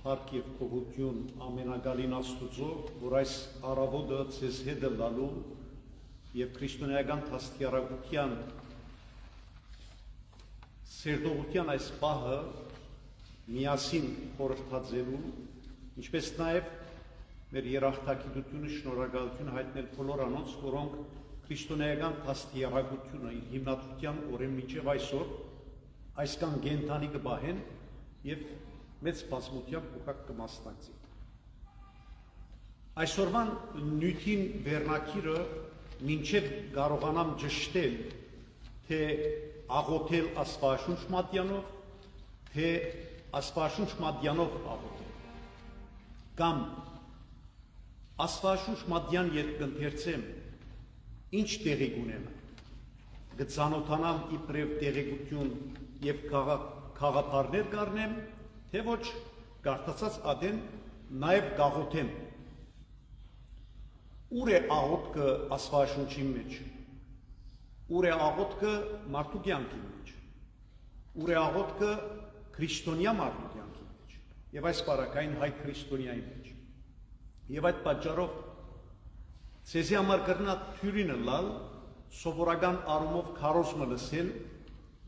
Փառք եւ փոխություն ամենագալին Աստուծո, որ այս առավոտը ցեզ հետ է լալու եւ քրիստոնեական փաստիարակության սերտողության այս պահը միասին խորհրդածելու, ինչպես նաեւ մեր երախտագիտությունը, շնորհակալությունը հայտնել բոլոր անոնց, որոնք քրիստոնեական փաստիարակությունը իր հիմնադրության օրեն մինչեւ այսօր այսքան գենթանի կբահեն եւ մեծ բազմությամբ ուղղակ կմասնակցի։ Այսօրվան նյութին վերնակիրը մինչև կարողանամ ճշտել, թե աղոթել Աստվածաշունչ մատյանով, թե Աստվածաշունչ մատյանով աղոթել։ Կամ Աստվածաշունչ մատյան երբ կընթերցեմ, ինչ տեղի կունենա։ Կծանոթանամ իբրև տեղեկություն եւ խաղապարներ կառնեմ, թե ոչ կարդացած ադեն նաև գաղոթեմ։ Ուր է աղոթքը Աստվածաշունչի մեջ, ուր է աղոթքը մարդու կյանքի մեջ, ուր է աղոթքը քրիստոնյա մարդու կյանքի մեջ եւ այս բարակային հայ քրիստոնյայի մեջ։ Եվ այդ պատճառով ցեզի համար կրնա թյուրինը լալ սովորական առումով քարոզը լսել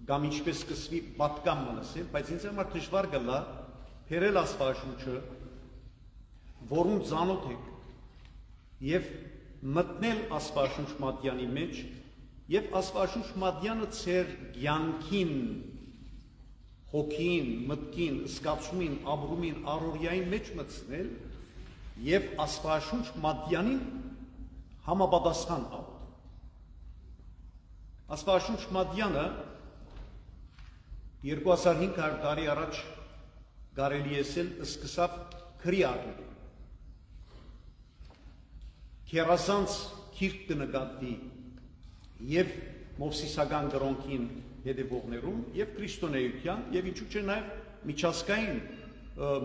կամ ինչպես սկսվի պատկան լսել, բայց ինձ համար դժվար գլա բերել Աստվածաշունչը, որում ծանոթ եք, եւ մտնել Աստվածաշունչ մատյանի մեջ, եւ Աստվածաշունչ մատյանը ձեր կյանքին, հոգին, մտքին, զգացումին, ապրումին, առօրյային մեջ մտցնել եւ Աստվածաշունչ մատյանին համապատասխան աղոթել։ Աստվածաշունչ մատյանը 2500 տարի առաջ կարելի եսել սկսավ քրի առնել։ Քերազանց քիրք կնկատվի եւ մովսիսական կրոնքին հետևողներում եւ քրիստոնեության եւ ինչու՞ չէ նաեւ միջազգային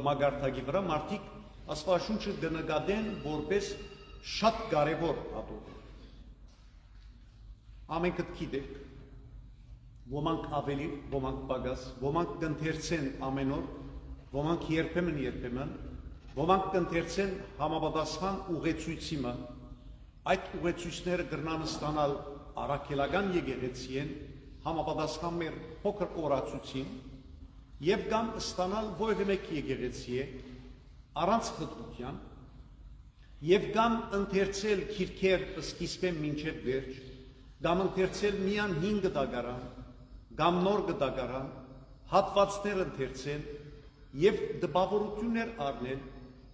մագարտակի վրա մարդիկ Աստվածաշունչը կնկատեն որպես շատ կարևոր ադոր։ Ամենքը գիտեք, ոմանք ավելի, ոմանք պակաս, ոմանք կընթերցեն ամեն օր, ոմանք երբեմն, ոմանք կընթերցեն համապատասխան ուղեցույցիմը, այդ ուղեցույցները կրնան ստանալ առաքելական եկեղեցին, համապատասխան մեր փոքր օրացույցին, եւ կամ ստանալ որևէ մեկ եկեղեցի առանց խտության, եւ կամ ընթերցել քիրքեր սկիզբեն մինչեւ վերջ, կամ ընթերցել միան 5 դագարան, կամ նոր գտակարան, հատվածներ ընթերցել եւ դպավորություններ առնել,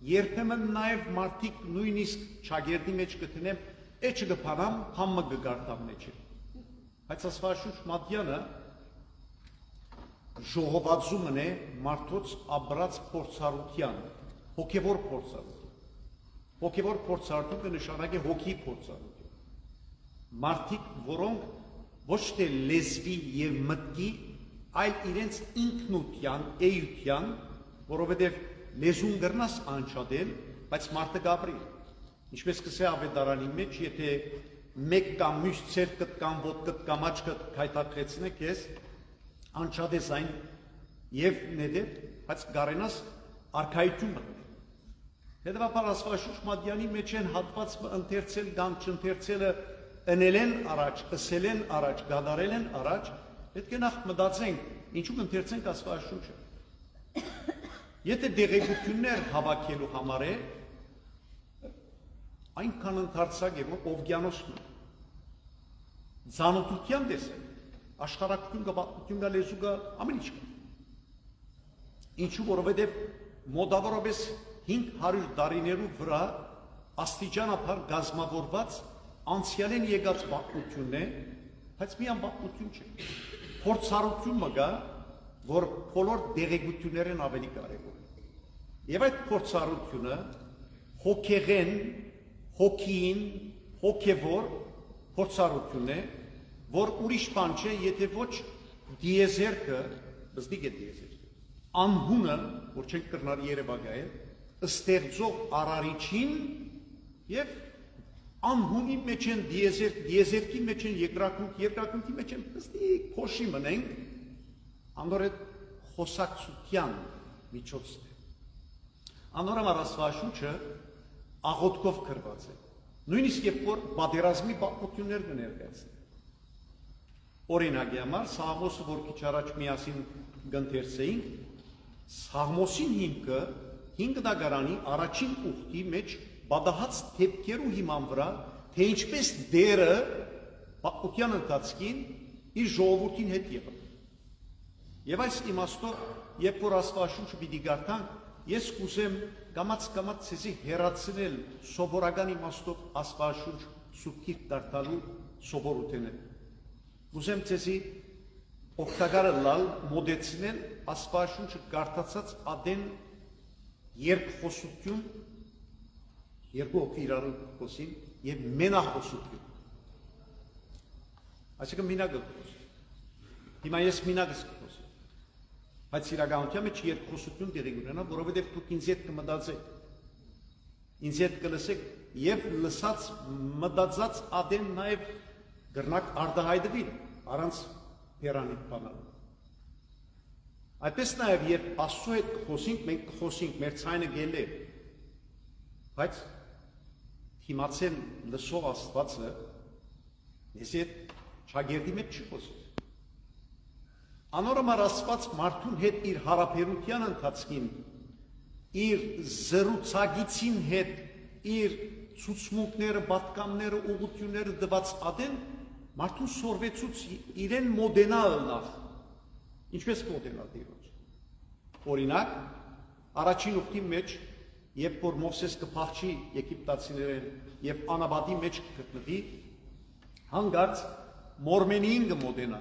երբեմն նաեւ մարդիկ նույնիսկ ճագերտի մեջ կտնեմ, էջ կփանամ, համը կգարտամ մեջ։ Բայց Աստվածաշունչ մատյանը ժողովածումն է մարդոց ապրած փորձառության, հոգեվոր փորձառություն։ Հոգեվոր փորձառություն կնշանակի հոգի փորձառություն։ Մարդիկ, որոնք ոչ թե լեզվի եւ մտքի, այլ իրենց ինքնության, էության, որովհետեւ լեզուն գրնաս անչադել, բայց մարդը գաբրի։ Ինչպես կսե ավետարանի մեջ, եթե մեկ կամ մյուս ցերկդ կամ ոտքդ կամ աչքդ քայթակեցնեք, ես անչադես այն եւ նեդեր, բայց գարենաս արքայություն մտնել։ Հետևաբար Աստվածաշունչ մատյանի մեջ են հատված ընթերցել կամ չընթերցելը ընելեն առաջ, ըսելեն առաջ, գադարելեն առաջ, պետք է նախ մտածենք, ինչու կընթերցենք Աստվածաշունչը։ Եթե դեղեցություններ հավաքելու համար է, այնքան ընդարձակ եւ օվկիանոսն է։ Ծանոթության տեսեք, աշխարհակություն կա, պատմություն կա, լեզու կա, ամեն ինչ կա։ Ինչու որովհետեւ մոտավորապես 500 տարիներու վրա աստիճանաբար գազմավորված անցյալեն եկած պատմությունն է, բայց միան պատմություն չէ։ Փորձառություն մգա, որ բոլոր դեղեցություններն ավելի կարևոր է։ Եվ այդ փորձառությունը հոգեղեն, հոգին, հոգևոր փորձառություն է, որ ուրիշ բան չէ, եթե ոչ դիեզերքը, բզդիկ է դիեզերքը, անհունը, որ չենք կրնար երևակայել, ստեղծող արարիչին եւ անհունի մեջ են դիեզերքի մեջ են երկրակունքի մեջ են պստիկ փոշի մնենք, անդոր այդ խոսակցության միջոցն է։ Անորոշ Աստվածաշունչը աղոթքով գրված է։ Նույնիսկ երբ որ պատերազմի պատմություններ կներկայացնի։ Օրինակի համար Սաղմոսը, որ քիչ առաջ միասին գընթերցեինք, Սաղմոսին հիմքը 5 դագարանի առաջին ուխտի մեջ բադահած թեփքերու հիման վրա, թե ինչպես դերը պատմության ընթացքին իր ժողովրդին հետ եղավ։ Եվ այս իմաստով, երբ որ Աստվածաշունչը պիտի գարտանք, ես կուզեմ կամաց ցեզի հեռացնել սովորական իմաստով Աստվածաշունչ սուրբ գիրք դարձալու սովորությունը։ Կուզեմ ցեզի օգտակար լալ մոդեցնել Աստվածաշունչը գարտացած ադեն երկխոսություն, երկու հոգի իրար խոսին եւ մենախոսություն։ Այսինքն մինագը խոսի։ Հիմա ես մինագս խոսի։ Բայց իրականության մեջ երկխոսություն տեղի ունենա, որովհետև դուք ինձ հետ կմտածեք։ Ինձ հետ կլսեք եւ լսած մտածած ադեն նաեւ գրնակ արդահայտվի առանց հերանիք բանալ։ Այդպես նաեւ երբ Աստծո հետ խոսենք, մենք կխոսենք, մեր ցայնը գելե։ Բայց հիմացել լսող Աստվածը ես հետ շագերտի մեջ չի խոսի։ Անորոշ Աստված մարդուն հետ իր հարաբերության ընթացքին, իր զրուցակիցին հետ, իր ցուցմունքները, պատկամները, ուղղությունները դված ադեն, մարդուն սորվեցուց իրեն մոդենալ նախ։ Ինչպես մոդենալ Տիրոջ։ Օրինակ, առաջին ուխտի մեջ, երբ որ Մովսես կփախչի եգիպտացիներին եւ անաբադի մեջ կգտնվի, հանգարց մորմենին կմոդենա։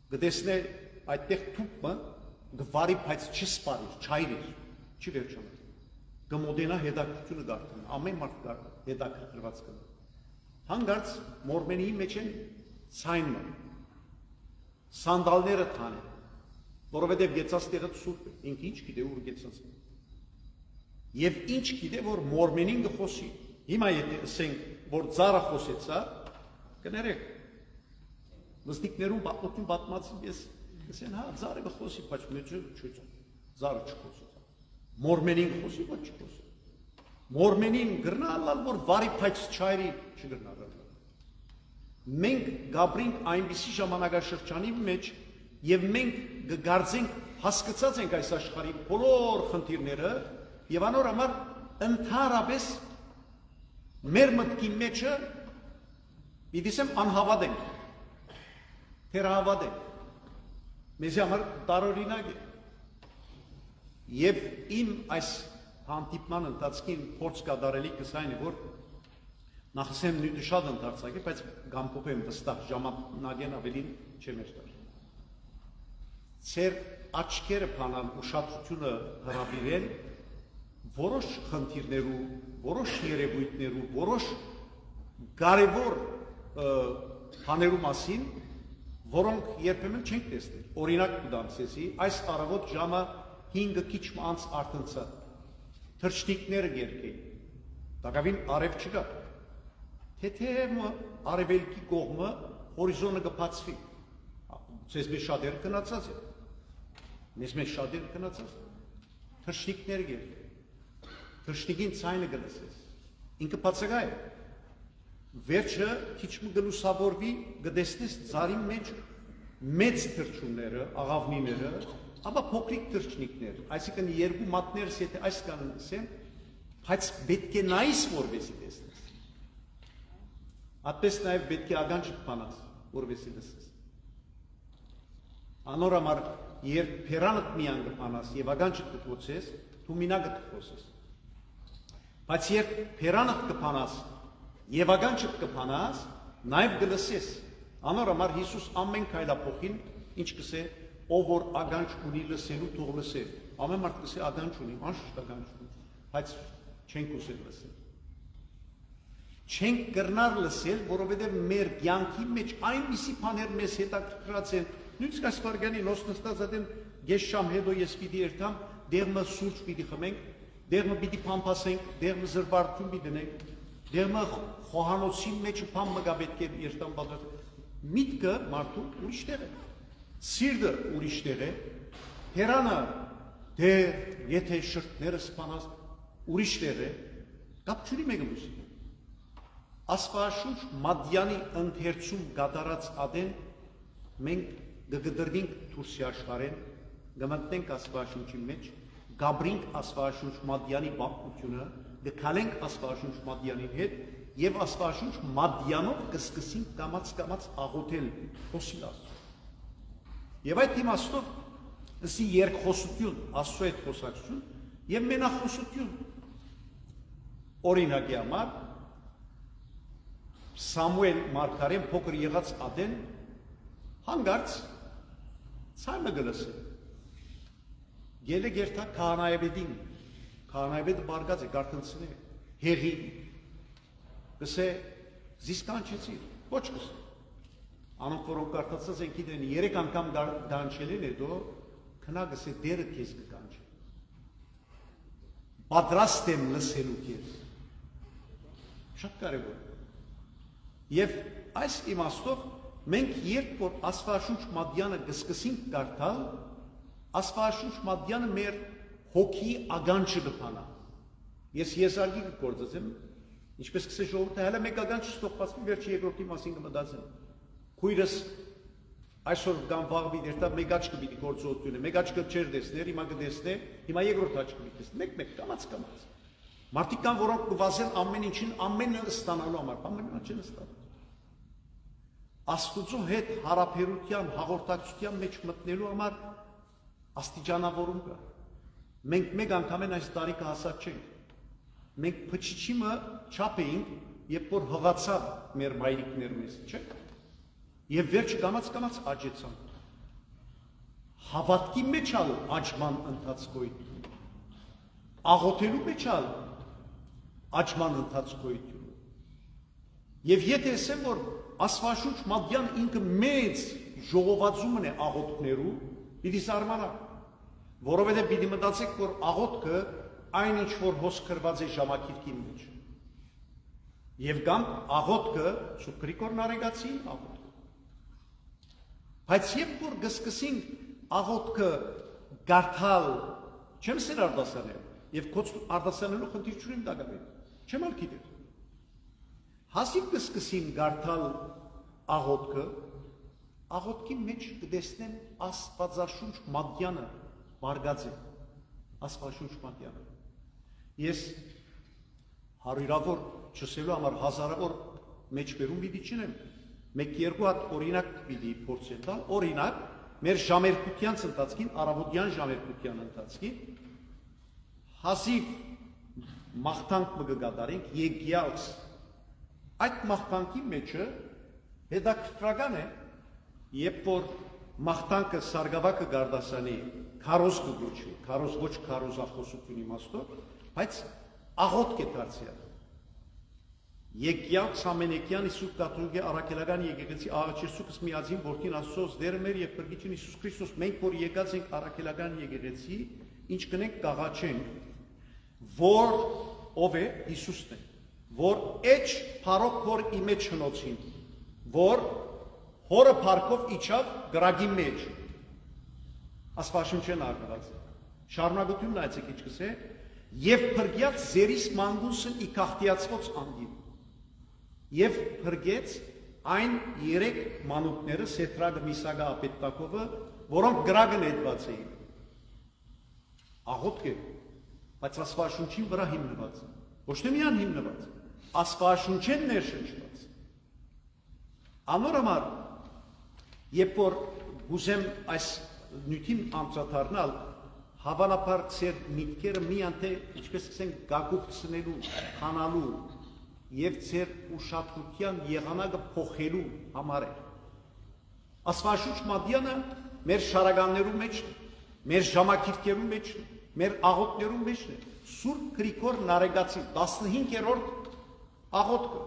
Գտեսնե այդտեղ թուփը գվարի բայց չսպարի, չայրի, չի վերջանում։ Կմոդենա հետաքրքրությունը գարտան, ամեն մարդ հետաքրքրված կլինի։ Հանգարց մորմենի մեջ են ցայնը, սանդալները թանեն, որովհետև գեցած տեղը սուրբ է, ինքը ինչ գիտե ուր գեցած է։ Եվ ինչ գիտե որ մորմենին կխոսի։ Հիմա եթե ասենք որ ծառը խոսեցա, կներեք։ Մստիկներում պատմություն պատմածին ես ասեն հա ծառը կխոսի, բայց մեջը չի ծառը չխոսի։ Մորմենին խոսի, ոչ չխոսի։ Մորմենին գրնալալ որ վարի փայց չայրի չգրնալալ։ Մենք գաբրինք այնպիսի ժամանակաշրջանի մեջ եւ մենք կգարձենք հասկացած ենք այս աշխարհի բոլոր խնդիրները եւ անոր համար ընդհանրապես մեր մտքի մեջը իդիսեմ անհավատ ենք թերահավատ ենք մեզ համար տարօրինակ է եւ իմ այս հանդիպման ընթացքին փորձ կատարելիքս այն է որ նախսեմ նույնը շատ ընդարձակի, բայց գամփոփեմ վստահ ժամանակեն ավելին չեմ երթար։ Ձեր աչքերը փանալ ուշադրությունը հրավիրել որոշ խնդիրներու, որոշ երևույթներու, որոշ կարևոր բաներու մասին, որոնք երբեմն չենք տեսնել։ Օրինակ կտամ ցեզի, այս առավոտ ժամը 5 քիչ անց արտնցա։ Թռչնիկները գերկեին։ Դակավին արև չկա։ Թե արևելքի կողմը հորիզոնը կբացվի։ Ձեզ մեզ շատերը կնացած է։ Մեզ շատերը կնացած է։ Թռչնիկներ գերկեին։ Թռչնիկին ցայնը գլսես։ Ինքը բացակայ է։ Վերջը քիչ մը գլուսավորվի, գտեսնես ծառի մեջ մեծ թռչունները, աղավնիները, ապա փոքրիկ թռչնիկներ, այսինքն երկու մատներս եթե այս կանն ասեմ, բայց պետք է նայես որպեսզի տեսնես։ Այդպես նաև պետք է ականջ բանաս, որպեսզի լսես։ Անոր համար երբ փերանդ միան կբանաս եւ ականջը կփոցես, դու մինագը կխոսես։ Բայց երբ փերանդ կբանաս եւ ականջը կբանաս, նաև կլսես։ Անոր համար Հիսուս ամեն քայլափոխին ինչ կսե, ով որ ականջ ունի լսելու թող լսե։ Ամեն մարդ կսե ականջ ունի, անշուշտ ականջ ունի, բայց չենք ուզել լսել։ Չենք կրնար լսել, որովհետև մեր կյանքի մեջ այնպիսի բաներ մեզ հետաքրքրած են։ Նույնիսկ այս վարգանի նոստնստած ադեն ես շամ հետո ես պիտի երթամ, դեղմը սուրճ պիտի խմենք, դեղմը պիտի փամփասենք, դեղմը զրբարտություն պիտի դնենք, դեղմը խոհանոցի մեջ փամ մգա պետք է երթամ բادر։ Միտքը մարդու ուրիշ տեղ է, սիրտը ուրիշ տեղ է, հերանը դեր եթե շրթները սպանած ուրիշներ է կապ չունի մեկը մյուսի Աստվածաշունչ Մադյանի ընթերցում գդարած ադեն մենք կգդրվենք դուրսի աշխարհեն կմտնենք Աստվածաշունչի մեջ գաբրինք Աստվածաշունչ Մադյանի բապությունը կքալենք Աստվածաշունչ Մադյանի հետ եւ Աստվածաշունչ Մադյանով կսկսենք կամած աղոթել խոսիլ Աստծո եւ այդ իմաստով ըսի երկխոսություն Աստծո հետ խոսակցություն եւ մենախոսություն օրինակի համար Սամուել Մարգարեն փոքր եղած ադեն հանգարց ցայմը գլսել Գելը գերտա քահանայաբեդին քահանայաբեդը բարգած է կարտնցնի հեղի գսե զիս կանչեցի ոչ գսե անոնք որոնք կարդացած են գիտեն 3 անգամ դանչել են հետո քնա գսե դերը քեզ կկանչի պատրաստ եմ լսելու քեզ շատ կարևոր Եվ այս իմաստով մենք երբ որ Աստվածաշունչ Մադյանը կսկսենք կարդալ, Աստվածաշունչ Մադյանը մեր հոգի ագանչը կփանա։ Ես եզարգի կգործեմ, ինչպես կսե ժողովուրդը հələ մեկ ագանչ ստոպացվի վերջի երկրորդի մասին կմտածեմ։ Քույրս այսօր կամ վաղվի դերտա մեկ աչք պիտի գործողությունը, մեկ աչքը չեր տեսներ, հիմա կտեսնե, հիմա երկրորդ աչքը պիտի տեսնե, մեկ կամած։ Մարդիկ կան, որոնք կվազեն ամեն ինչին, ամենը ստանալու համար, ամենը չեն ստանում։ Աստուծո հետ հարաբերության, հաղորդակցության մեջ մտնելու համար աստիճանավորում կա։ Մենք մեկ անգամ են այս տարիքը հասած չենք։ Մենք փչիչիմը չափ էինք, երբ որ հղացավ մեր մայրիկներ մեզ, չէ՞։ Եվ վերջ կամած աճեցան։ Հավատքի մեջ ալ աճման ընթացքոյություն։ Աղոթելու մեջ ալ աճման ընթացքոյություն։ Եվ եթե ասեմ, որ Աստվածաշունչ Մադյան ինքը մեծ ժողովածումն է աղոթքներու, պիտի զարմանա, որովհետև պիտի մտածեք, որ աղոթքը այն ինչ որ հոսքրված է ժամակիրքի մեջ։ Եվ կամ աղոթքը Սուրբ Գրիգոր Նարեգացի աղոթքը։ Բայց երբ որ կսկսենք աղոթքը գարթալ, չեմ սեր արտասանել, եւ քո արտասանելու խնդիր չունեմ դակավեր, չեմ ալ գիտեր։ Հասիվ կսկսին գարթալ աղոթքը, աղոթքի մեջ կտեսնեմ Աստվածաշունչ Մադյանը բարգած է, Աստվածաշունչ Մադյանը։ Ես հարյուրավոր չսելու համար հազարավոր մեջբերում պիտի չնեմ, մեկ-երկու հատ օրինակ պիտի փորձեմ տալ, օրինակ մեր ժամերկության ընթացքին, առավոտյան ժամերկության ընթացքին, հասիվ մաղթանք կգադարենք եկյալս Այդ մաղթանքի մեջը հետաքրքրական է, երբ որ մաղթանքը սարգավակը գարդասանի քարոզ կգոչվի, քարոզ ոչ քարոզախոսություն իմաստով, բայց աղոթք է դարձյալ։ Եկյալ Սամենեկյանի Սուրբ Կաթոլիկե Առաքելական եկեղեցի աղաչեցուկս միածին որդին Աստծոս դերը մեր եւ Փրկիչին Հիսուս Քրիստոս մենք որ եկած ենք Առաքելական եկեղեցի, ինչ կնենք կաղաչենք, որ ով է Հիսուսն է, որ էջ փարոք հոր իմեջ հնոցին, որ հորը փարքով իջավ գրագի մեջ, Աստվածաշունչն արգված, շարունակությունն այցեք ինչ կսե, եւ փրկյաց ձերիս մանգուսն ի կախտիացված անդին, եւ փրկեց այն 3 մանուկները Սեթրագը, Միսագը, Ապետակովը, որոնք գրագն հետված էին, աղոթք է, բայց Աստվածաշունչին վրա հիմնված, ոչ թե միան հիմնված, Աստվածաշունչեն ներշնչված։ Անոր համար, երբ որ գուզեմ այս նյութին անդրադառնալ, հավանաբար ձեր միտքերը միան թե ինչպես ասենք գագուղցնելու, հանալու եւ ձեր ուշադրության եղանակը փոխելու համար է։ Աստվածաշունչ Մադյանը մեր շարականներու մեջ, մեր ժամակիրքերու մեջ, մեր աղոթներու մեջ է։ Սուրբ Գրիգոր Նարեգացի 15-րդ աղոթքը։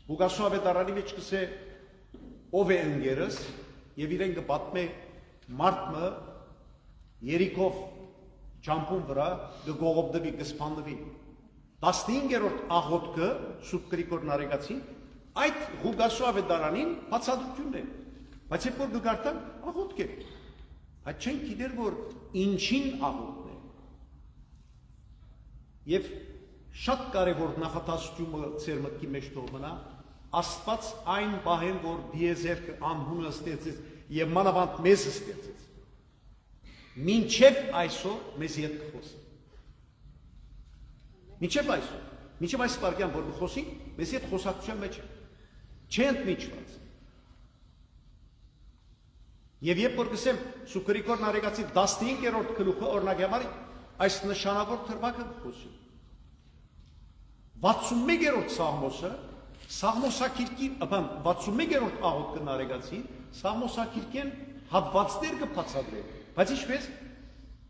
Ղուկասու ավետարանի մեջ կսե ով է ընկերս եւ իրեն կպատմե մարդը Երիկով ճամփուն վրա գողոբդվի կսփանդվի 15-րդ աղոթքը Սուրբ Գրիգոր Նարեգացի այդ Ղուկասու ավետարանին բացատրությունն է բայց երբ որ գարտան աղոթք է Այդ չեն գիտեր, որ ինչին աղոթն է։ Եվ շատ կարևոր նախատասությունը ձեր մտքի մեջ թող մնա, Աստված այն բահեն, որ դիեզերքը անհունը ստեղծեց եւ մանավանդ մեզ ստեղծեց։ Մինչև այսօր մեզ հետ կխոսի։ Մինչև այս վարքյան, որ կխոսենք, մեզ հետ խոսակցության մեջ չեն ընդմիջված։ Եվ երբ որ գսեմ Սուրբ Գրիգոր Նարեկացի 15-րդ գլուխը օրինակի համար այս նշանավոր թրվակը կխոսի։ 61-րդ Սաղմոսը, Սաղմոսակիրքի, 61-րդ աղոթքը Նարեկացի, Սաղմոսակիրքեն հատվածներ կբացատրե, բայց ինչպես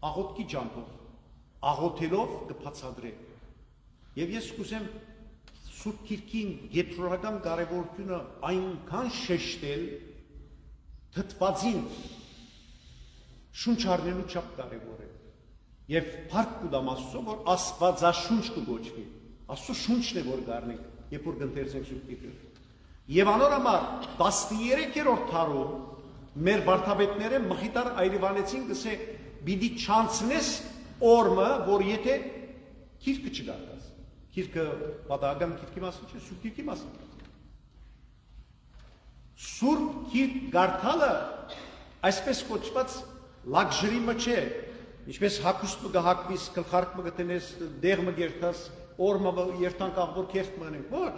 աղոթքի ջանքով, աղոթելով կբացատրե։ Եվ ես կուզեմ Սուրբ Գիրքին գետրորական կարևորությունը այնքան շեշտել, թթվածին շունչ առնելու չափ կարևոր է։ Եվ փառք կուտամ Աստծո, որ Աստվածաշունչ կգոչվի։ Աստծո շունչն է, որ գառնենք, երբ որ կընթերցենք Սուրբ Գիրքը։ Եվ անորոմար 13-րդ դարում մեր վարդապետները Մխիթար Այրիվանեցին գսե պիտի չանցնես օրը, որ եթե գիրքը չգարտաս։ Գիրքը պատահական գիրքի մասին չէ, Սուրբ Գիրքի մասին։ Սուրբ Գիրք գարտալը այսպես կոչված լաքժրի մը չէ, ինչպես հագուստ մը գահակվիս, գլխարկ մը գտնես, դեղ մը գերտաս, օրը երթանք աղբոր կերտ մնենք, ոչ։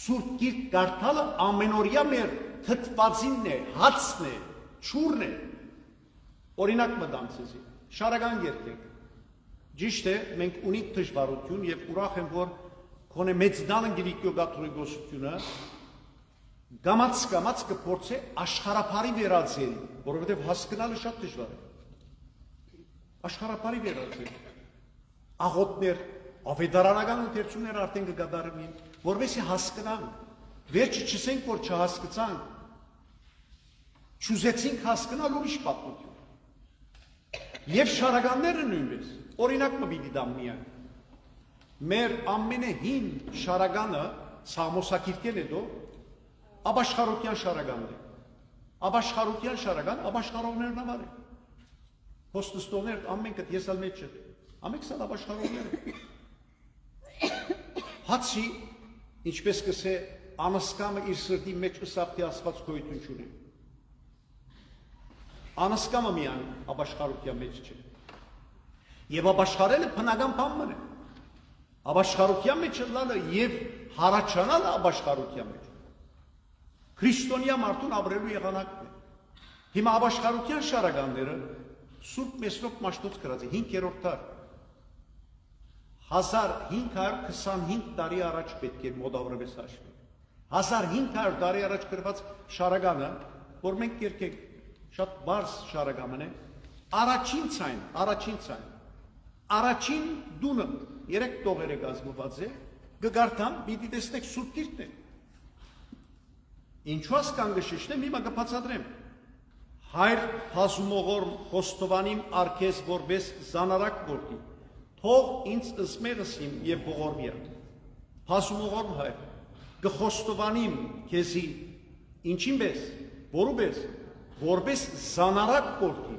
Սուրբ Գիրք գարտալը ամենօրյա մեր թթվածինն է, հացն է, չուրն է։ Օրինակ մը դամ ցեզի, շարական երթեք։ Ճիշտ է, մենք ունենք դժվարություն եւ ուրախ եմ, որ քոնե մեծ դանը Գրիգոր կաթողիկոսությունը գամած կփորձե աշխարհապարի վերածել, որովհետեւ հասկանալը շատ դժվար է։ Աշխարհապարի վերածել։ Աղոթներ, ավետարանական ընթերցումներ արդեն կգադարվին, որովհետեւ հասկանան, վերջը չսենք, որ չհասկացանք, չուզեցինք հասկանալ ուրիշ պատմություն։ Եվ շարականները նույնպես, օրինակ մը պիտի դամ միայն։ Մեր ամենահին շարականը Սաղմոսակիրքեն հետո Աբաշխարության շարականն է։ Աբաշխարության շարական, աբաշխարողներն համար է։ Հոստստողներ ամենքը ես ալ մեջ չեմ։ Ամենքս ալ աբաշխարողներ են։ Հացի, ինչպես կսե, անասկամը իր սրտի մեջ ըսավտի Աստված գոյություն չունի։ Անասկամը միան աբաշխարության մեջ չէ։ Եվ աբաշխարելը բնական բան է։ Աբաշխարության մեջ լալը եւ հարաճանալը աբաշխարության մեջ։ Քրիստոնյա մարդուն ապրելու եղանակն է։ Հիմա աբաշխարության շարականները Սուրբ Մեսրոպ Մաշտոց գրած է 5-րդ դար 1525 տարի առաջ պետք է մոտավորապես հաշվենք։ 1500 տարի առաջ գրված շարականը, որ մենք երկենք շատ բարձ շարականն է, առաջին ցայն, առաջին դունը 3 տողեր է կազմված է, կգարտամ, պիտի տեսնեք Սուրբ Գիրքն է։ Ինչու ասկան գշիշնեմ, հիմա կբացատրեմ։ Հայր հազումողորմ խոստովանիմ արկես որպես զանարակ որդի, թող ինձ ըսմեղսիմ և ողորվիա։ Հազումողորմ հայր, կխոստովանիմ քեզի, ինչին պես, որու պես, որպես զանարակ որդի,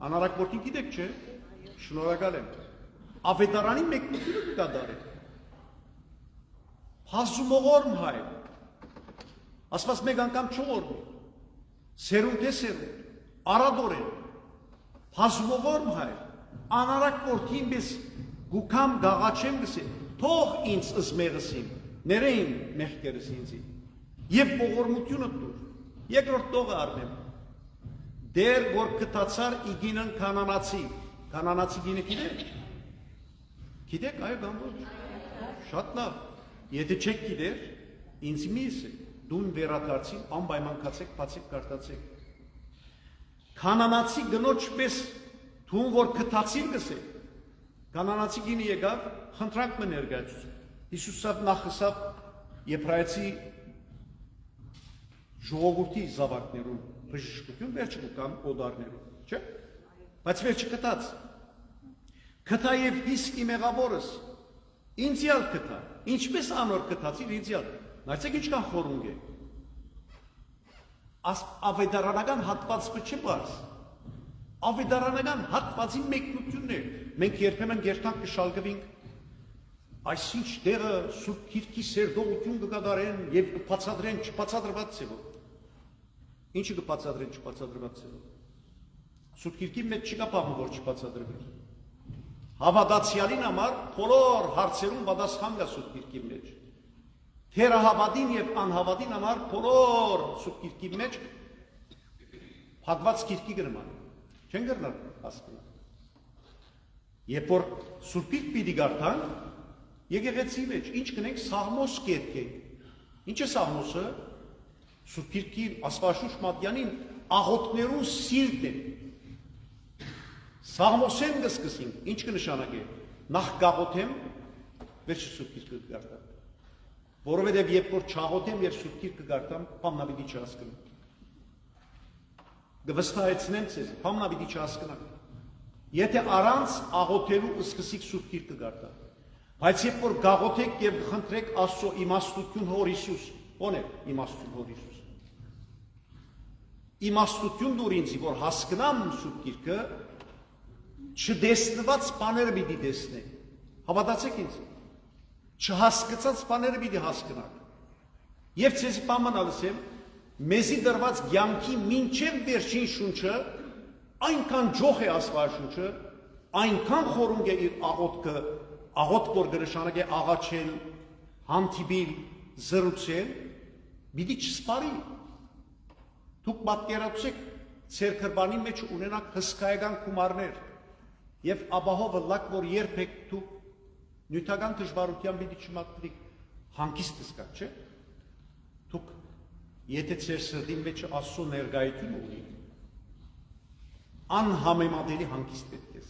անարակ որդի գիտեք չէ, շնորհակալ եմ, ավետարանի մեկնությունը կկատարեք։ Հազումողորմ հայր, ասված մեկ անգամ չողորմի, սերունդ է սերունդ, արադոր է, հազումողորմ հայր, անարակ որդին պես գուքամ գաղաչեմ գսեմ, թող ինձ ըսմեղսիմ, ներեին մեղքերս ինձի, և ողորմությունը դուր, երկրորդ տողը արնեմ, դեր որ կտացար իգինն կանանացի գինը գիտեք, գիտեք այո կամ ոչ, շատ լավ, եթե չեք գիտեր, ինձ միս է, դուն վերադարձին, անպայման կացեք, բացեք, կարտացեք, կանանացի գնոջ պես դուն որ կտացիր գսեք, կանանացի գինը եկավ, խնդրանք մը ներգայացուցում, Հիսուսավ նախսավ եբրայեցի ժողովրդի զավակներում բժշկություն վերջը կան օդարներում, չէ՞, բայց վերջը կտած, կտա և իսկի մեղավորս, ինձյալ կտա, ինչպես անոր կտացիր ինձյալ, նայցեք ինչքան խորունգ է, ավետարանական հատվածը չի բարձ, ավետարանական հատվածի մեկնությունն է։ Մենք երբեմն երթանք կշալգվենք, այսինչ դերը Սուրբ Գիրքի սերտողություն կկատարեն եւ կբացատրեն չբացատրված ձևով։ Ինչը կբացատրեն չբացատրված ձևով։ Սուրբ Գիրքի մեջ չկա բան, որ չբացատրվի։ Հավատացյալին համար բոլոր հարցերում պատասխան կա Սուրբ Գիրքի մեջ։ Թերահավատին եւ անհավատին համար բոլոր Սուրբ Գիրքի մեջ փակված գիրքի կնման։ Չեն գտնալ հասկանալ։ Երբ որ Սուրբ Գիրք պիտի գարտան, եկեղեցի մեջ ինչ կնենք Սաղմոս կերկենք։ Ինչ է Սաղմոսը։ Սուրբ Գիրքի Աստվածաշունչ Մատյանին աղոթքներուն սիրտն է։ Սաղմոսեն կսկսենք, ինչ կնշանակի։ Նախ գաղոթեմ, վերջը Սուրբ Գիրքը կգարտամ։ Որովհետև երբ որ չաղոթեմ եւ Սուրբ Գիրքը կգարտամ, բամնաբիդի չհասկնամ։ Գվստահեցնեմ ձեզ, բամնաբիդի չհասկնամ։ Եթե առանց աղոթելու սկսիկ Սուրբ Գիրքը կգարտամ։ Բայց երբ որ գաղոթեք եւ խնդրեք Աստծո իմաստություն Հոր Հիսուս, ո՞ն է իմաստություն Հոր Հիսուս։ Իմաստություն դուր ինձ, որ հասկանամ Սուրբ Գիրքը, չդեսնված բաները պիտի տեսնենք։ Հավատացեք ինձ։ Չհասկացած բաները պիտի հասկանանք։ Եվ ցեզի պամանալսեմ, մեզի դրված կյանքի մինչև վերջին շունչը, այնքան ջոխ է Աստվածաշունչը, այնքան խորունգ է իր աղոթքը, աղոթք որ կնշանակի աղաչել, հանդիպել, զրուցել, պիտի չսպարի։ Դուք պատկերացրեք, ձեր քրբանի մեջ ունենաք հսկայական գումարներ, եւ ապահովը լակ որ երբեք դուք նյութական դժվարության պիտի չմատնեք, հանգիստ կսկաք, չէ՞։ Դուք եթե ձեր սրտի մեջ Աստծո ներկայություն ունի, անհամեմատելի հանգիստ պետք է։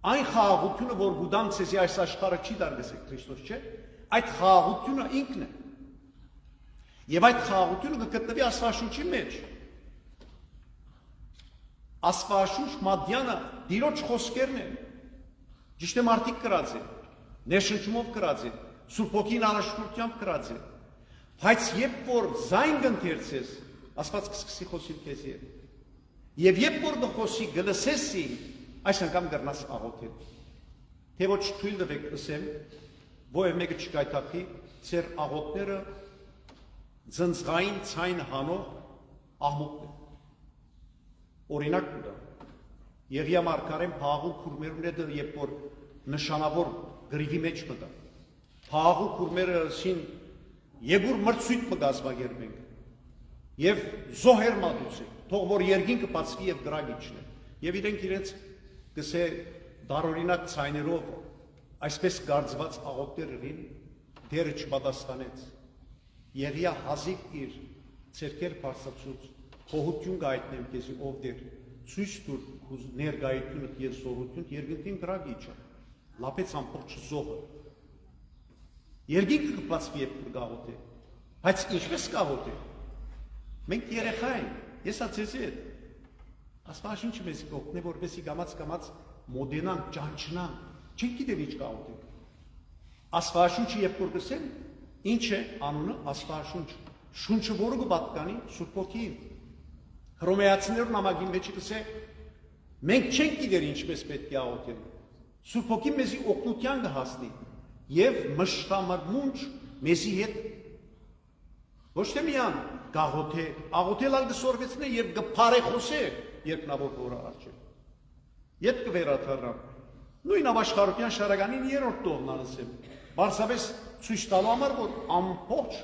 Այն խաղաղությունը, որ գուդան ցեզի այս աշխարհը չի դարձել Քրիստոս, չէ՞, այդ խաղաղությունը ինքն է։ Եվ այդ խաղաղությունը կգտնվի Աստվածաշունչի մեջ։ Աստվածաշունչ Մատյանը Տիրոջ խոսքերն են։ Ճիշտ է մարդիկ կրած են, ներշնչումով կրած են, Սուրբ Հոգին անաշնորհությամբ կրած են։ Բայց երբ որ զայն կընթերցես, Աստված կսկսի խոսել քեզ հետ։ Եվ երբ որ կխոսի գլսեսի, այս անգամ կրնաս աղոթել։ Թե ոչ թույլ տվեք ասեմ, ովև մեկը չկայթակի, ձեր աղոթները ձնձղային ցայն հանող աղմուկն է։ Օրինակ կտա։ Եղիա մարգարեն փաղու քուրմերուն է դր, երբ որ նշանավոր գրիվի մեջ մտա։ Փաղու քուրմերը ասին Եգուր մրցույթ կգազմագերբենք եւ զոհեր մատուցեք, թող որ երկինքը բացվի եւ գրագիչն է։ Եվ իրենք իրենց գսե դարօրինակ ցայներով այսպես գարձված աղոթքերին դերը չպատասխանեց։ Եղիա հազիվ իր ցերկեր բարձրացուց խոհություն գայտնեմ քեզի ով դեր ցույց տուր ներկայությունը եւ զորությունը երկինքին գրագիչը լապեց ամբողջ զոհը։ Երկինքը կբացվի երբ կգաղոթե, բայց ինչպես կաղոթե։ Մենք երեխա ենք, ես ասեցի այդ Աստվածաշունչը մեզ կօգնի, որպեսզի կամաց մոդենանք, ճանչնանք, չենք գիտել ինչ կաղոթենք։ Աստվածաշունչը երբ որ գսեն, ինչ է անունը Աստվածաշունչ, շունչը որը կպատկանի Սուրբ Հոգին։ Հռոմեացիներուն նամակի մեջ գսե, մենք չենք գիտել ինչպես պետք է աղոթել։ Սուրբ Հոգին մեզի օգնության կհասնի եւ մշտամրմունջ մեզի հետ ոչ թե միան գաղոթե, աղոթել ալ կսորվեցնե եւ կփարեխոսե երկնավոր Հորը առջեւ։ Ետ կվերաթարնամ։ Նույն ապաշխարության շարականին երրորդ տողն անսեմ։ Բարսավես ցույց տալու համար որ ամբողջ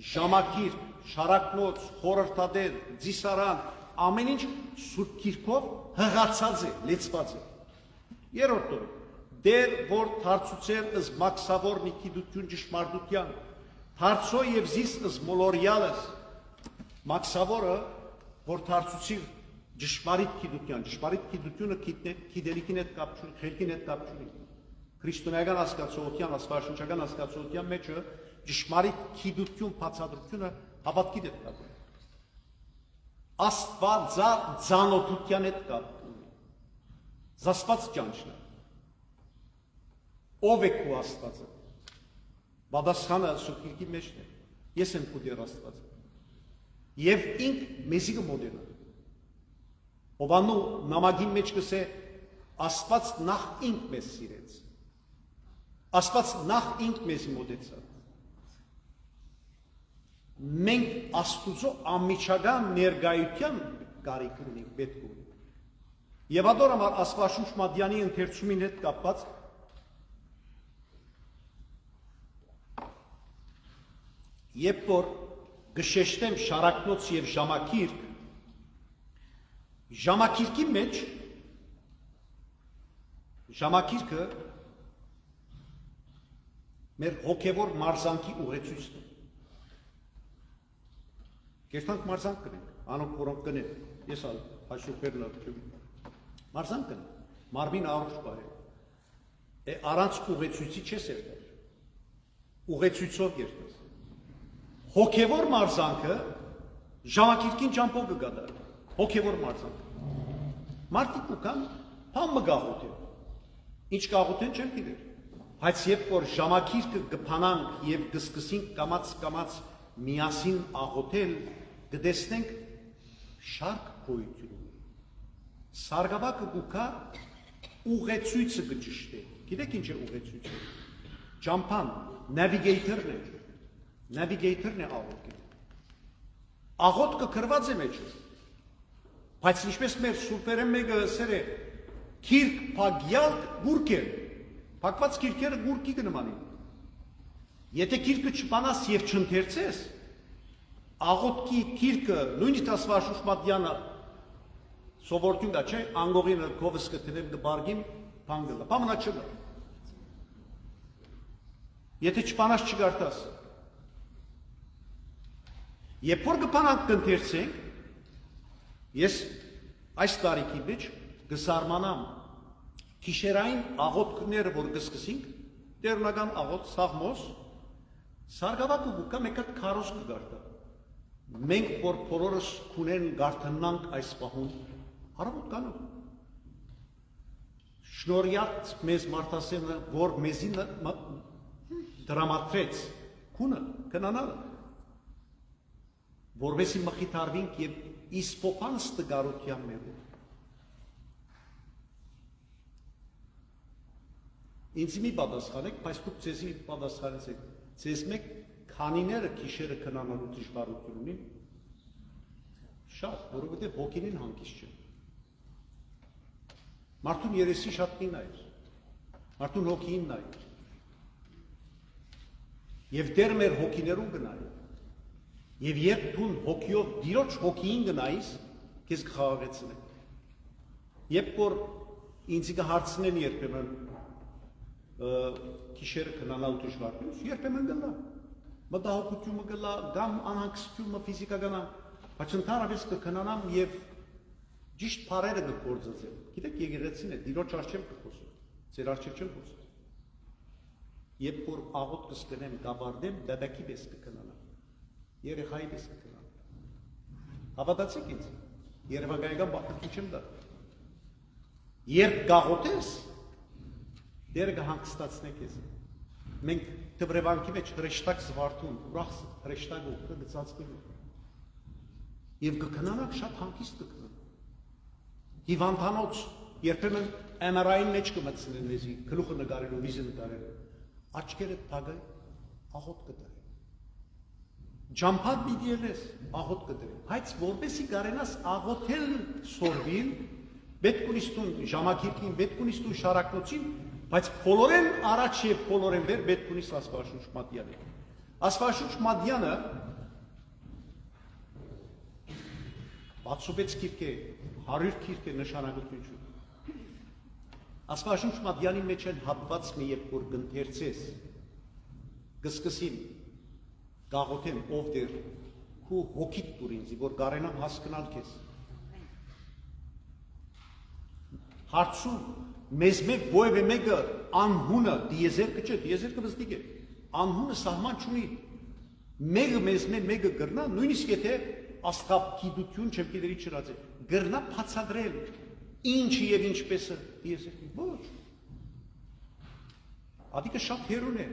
ժամակիր, շարակնոց, խորհրդատեր, ձիսարան, ամեն ինչ Սուրբ Գիրքով հղացած է, լեցված է։ Երրորդ տող դեր որ դարձուցեր ըս մաքսավոր մի գիտություն ճշմարտության, դարձո եւ զիս ըս մոլորյալս, մաքսավորը որ դարձուցի ճշմարիտ գիտությունը գիտելիքին հետ կապ չունի, խելքին հետ կապ չունի։ Քրիստոնեական հասկացողության, աստվածաշնչական հասկացողության մեջը ճշմարիտ գիտություն բացատրությունը հավատքի հետ կապ ունի։ Աստվածածանոթության հետ կապ ունի։ Զասված ճանչն է։ Ով է քո Աստվածը։ Պատասխանը Սուրբ Գիրքի մեջն է։ Ես եմ քո Տեր Աստվածը։ Եվ ինք մեզի կմոդենա։ Հովանու նամակի մեջ կսե Աստված նախ ինք մեզ սիրեց։ Աստված նախ ինք մեզ մոտեցավ։ Մենք Աստուծո անմիջական ներկայության կարիք ունենք, պետք ունենք։ Եվ ադոր համար Աստվածաշունչ Մատյանի ընթերցումին հետ կապված երբ որ գշեշտեմ շարակնոց եւ ժամակիրք, ժամակիրքի մեջ ժամակիրքը մեր հոգևոր մարզանքի ուղեցույցն է։ Կերտանք մարզանք կնենք, անոնք որոնք կնեն, ես հաշուկերն աղջում, մարզանք կնենք, մարմին առուշ բարել, առանց ուղեցույցի չես երտել, ուղեցույցով երտես։ Հոգևոր մարզանքը ժամակիրքին ճամփով կգադար, հոգևոր մարզանքը։ Մարդիկ ու կան, փամ մը գաղութ են, ինչ գաղութ են չեմ գիտեր, բայց երբ որ ժամակիրքը կփանանք եւ կսկսենք կամաց միասին աղոթել, կտեսնենք շարք գոյություն ունի։ Սարգսակը գուքա ուղեցույցը կճշտի։ Գիտեք ինչ է ուղեցույցը։ Ճամփան, նավիգեյթորն է։ Նավիգեյթորն է աղոթքը։ Աղոթքը գրված է մեջ։ Բայց ինչպես մեր սուրբերը մեկը ասել է, քիրք փագյալ գուրկեր։ Փակված քիրքերը գուրկի կնմանի։ Եթե քիրքը չփանաս եւ չընթերցես, աղոթքի քիրքը նույնիսկ Աստվածաշունչ Մատյանը սովորություն դա չէ, անգողին քովս կտնեմ կբարգին փանգելա։ Պամնա չգա։ Եթե չփանաս չգարտաս։ Երբ որ կփանանք կընթերցենք, ես այս տարիքի մեջ կզարմանամ գիշերային աղոթքները, որ կսկսենք, տերունական աղոթ, Սաղմոս, Սարգսակը գուկա մեկը քարոս կգարտա։ Մենք որ բոլորս քունեն գարթնանք այս պահուն, արավոտ կանով։ Շնորհյալ մեզ մարդասենը, որ մեզին դրամատրեց, քունը կնանալը, որովհետեւ մխիթարվենք եւ իսպոփանս տգարության մեղու։ Ինձ մի պատասխանեք, բայց դուք ձեզ մի պատասխանեցեք, ձեզ մեկ քանիները գիշերը քնանալու դժվարություն ունին, շատ, որովհետեւ հոգին հանգիստ չէ։ Մարդուն երեսի շատ մի նայր, մարդուն հոգին նայր, եւ դեր մեր հոգիներուն գնայր, եւ երբ դու հոգիով դիրոջ հոգին գնայիս, քեզ կխաղաղեցնե։ Երբ որ ինձ կհարցնեն երբեմն գիշերը քնանալ դժվարություն, երբեմն գնա։ Մտահոգությունը գնա, կամ անհանգստությունը ֆիզիկական, բայց ընդհանրապես կքնանամ եւ ճիշտ բարերը կգործածեմ։ Գիտեք, եկեղեցին է, դիրոջ արչեւ կխոսում, ձեր արչեւ չեմ խոսում։ Երբ որ աղոթ կսկնեմ, կավարտեմ, դադակի պես կքնանամ, երեխայի պես կքնանամ։ Հավատացեք ինձ, երևակայական բախտություն չեմ դա։ Երբ կաղոթես, դերը կհանգստացնե քեզ։ Մենք դբրևանքի մեջ հրեշտակ զվարթուն, ուրախ հրեշտակ ու կգծածկում։ Եվ կքնանանք շատ հանգիստ կքնան։ Հիվանդանոց երբեմն MRI-ին մեջ կմտցնեն մեզի, գլուխը նկարելու, վիզը նկարելու, աչքերը թագը աղոթ կդրեն։ Ջամփատ պիտի ելես, աղոթ կդրեն։ Բայց որպեսի կարենաս աղոթել սորվին, պետք ունիստուն ժամակիրքին, պետք ունիստուն շարակնոցին, բայց բոլորեն առաջ եւ բոլորեն վեր պետք ունիս Աստվածաշունչ Մատյանը։ Աստվածաշունչ Մատյանը 66 քիրք է, 100 քիրք է նշանակություն ունի։ Աստվածաշունչ Մատյանի մեջ են հատված մի երբ որ կընթերցես, կսկսին գաղոթեմ ով դեր քու հոգիդ դուր ինձ, որ կարենամ հասկանալ քեզ։ Հարցում մեզ մեկ ովևէ մեկը անհունը դիեզերքը չէ, դիեզերքը վստիկ է, անհունը սահման չունի։ Մեկը մեզ մեկը գրնա, նույնիսկ եթե աստղագիտություն չեմ գիտերի չրած է, գրնա բացատրել ինչի եւ ինչպես է դիեզերքի, ոչ։ Ադիկը շատ հերուն է։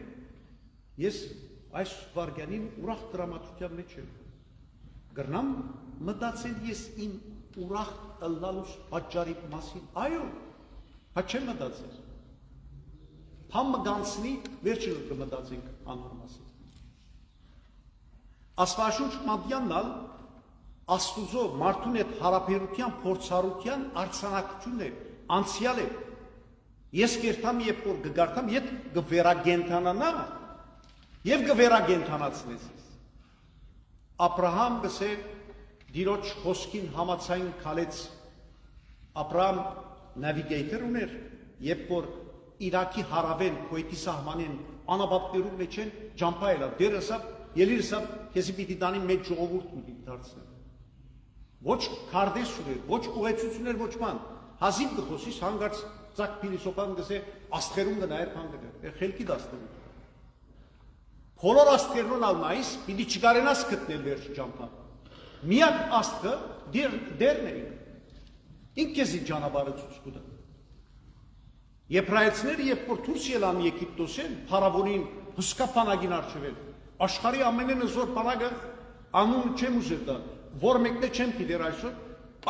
Ես այս վարգյանին ուրախ դրամատուրգիան մեջ եմ։ Գրնամ մտածել ես իմ ուրախ ըլլալուս պատճառի մասին, այո, հա չեմ մտածել, համ մգանցնի, վերջը կմտածենք անոր մասին։ Աստվածաշունչ մատյաննալ Աստուծո մարդուն հետ հարաբերության փորձառության արձանակությունն է, անցյալ է։ Ես կերտամ, երբ որ կգարտամ, ետ կվերագենթանանա եւ կվերագենթանացնես։ Աբրահամ գսե դիրոջ խոսքին համացային քալեց Աբրահամ նավիգեյտոր ուներ, երբ որ Իրաքի հարավեն Քուվեյթի սահմանին անաբապներու մեջ են ջամփայելա դերսավ ելիրսավ քեզի պիտի տանի մեծ ժողովուրդ պիտի դարձնեն։ Ոչ քարտեզ ուներ, ոչ ուղեցություններ, ոչ բան։ Հազիվ կխոսիս հանգարց ցակ փիլիսոփան գսե աստղերում կնայր բան կդեր։ Խելքի դաստում։ Բոլոր աստղերն ալնայիս պիտի չկարենաս գտնել վերջ ջամփա։ Միակ աստղը դերն է։ Ինք քեզի ճանապարհը ցույց կտա։ Եբրայեցիները երբ որ դուրս ելան Եգիպտոսեն, փարավոնին հսկա բանակին արժվել։ Աշխարհի ամենազոր բանակը անուն չեմ ուզել տալ, որ մեկն է չեմ գիտեր այսօր,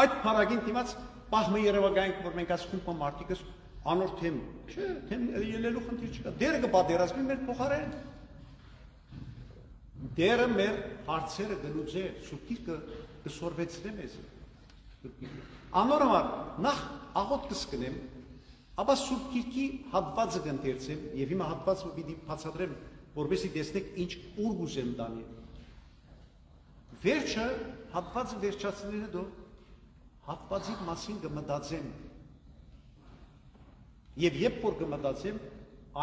այդ բանակին դիմաց պահմը երևակայենք, որ մենք ասում ենք մարդիկս անոր թեմ, չէ, թեմ ելելու խնդիր չկա։ Դերը կպատերազմի մեր փոխարեն։ Դերը մեր հարցերը գլուծե, սուտիկը կսորվեցնե մեզ։ Անորմալ նախ աղոտ կսկնեմ, ապա Սուրբ Գիրքի հատվածը կընթերցեմ եւ հիմա հատվածը պիտի բացատրեմ, որովհետեւ տեսնեք ինչ ուր գուզեմ տանի։ Վերջը հատվածը վերջացնելը դու հատվածի մասին կմտածեմ։ Եվ երբ որ կմտածեմ,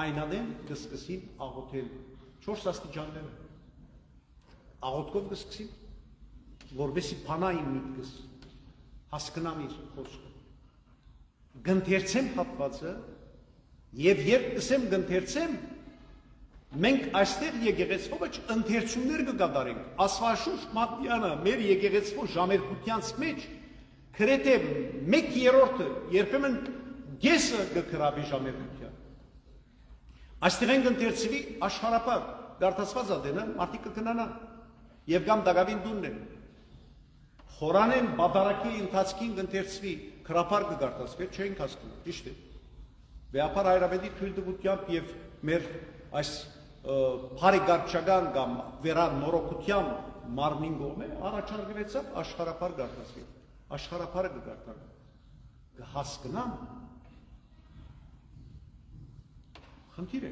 այնադեմ կսկսեմ աղոթել 4 աստիճանները։ Աղոթքով կսկսեմ, որովհետեւ փանային միտքս հասկանամ իր խոսքը։ Գընթերցեմ հատվածը եւ երբ կսեմ գընթերցեմ մենք այստեղ եկեղեցվով ընթերցումներ կկատարենք Աստվածաշունչ մատյանը մեր եկեղեցվո ժամերգությանց մեջ գրեթե 1/3-ը երբեմն գեսը կգրավի ժամերգության այստեղ են կընթերցվի աշխարհապար գարտացված ադենը մարդիկ կգնանան եւ կամ դակավին դունն են խորանեն բադարակի ընթացքին կընթերցվի Քրապար կգարտացվի, չենք հասկանում, ճիշտ է։ Վեապար հայրապետի թույլտվությամբ եւ մեր այս բարեգարչական կամ վերանորոգության մարմին գոմը առաջարկվեցավ աշխարհապար գարտացվի։ Աշխարհապարը կգարտան։ Կհասկանամ։ Խնդիր է։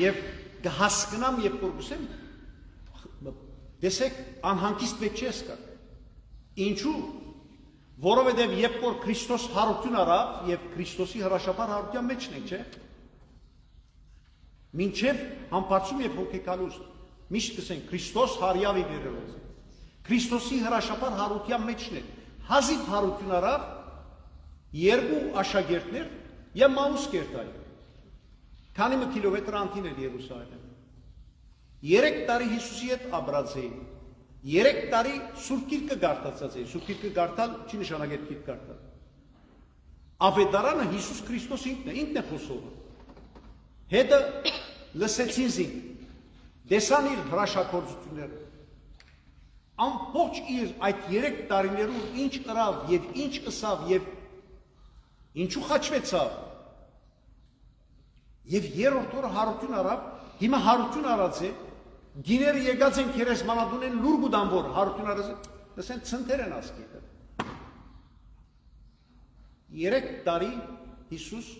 Եվ կհասկանամ, երբ որ գուսեմ, տեսեք անհանգիստ մեջ չես կա։ Ինչու Որովհետև երբ որ Քրիստոս հարություն արավ եւ Քրիստոսի հրաշափար հարության մեջն ենք, չէ՞։ Մինչև համբարձում եւ հոգեկալուստ միշտ կսենք Քրիստոս հարյավի վերելոց։ Քրիստոսի հրաշափար հարության մեջն է։ Հազիվ հարություն արավ երկու աշակերտներ եւ Մաուս կերտայ։ Քանի կիլոմետր անտին էր Երուսաղեմ։ 3 տարի Հիսուսի հետ ապրած էին։ 3 տարի Սուրբ Գիրքը գարտացած է, Սուրբ Գիրքը գարտալ չի նշանակել գիրք գարտալ։ Ավետարանը Հիսուս Քրիստոս ինքն է խոսողը։ Հետը լսեցին զինք, տեսան իր հրաշագործությունները։ Ամբողջ իր այդ 3 տարիներում ինչ կրավ եւ ինչ ըսավ եւ ինչու խաչվեցավ։ Եվ երրորդ օրը հարություն արավ, հիմա հարություն արած է Գիները եկած են քերեսմանադուն են լուրգ ու դամբոր հարություն արած լսեն ցնտեր են ասկիտը 3 տարի Հիսուս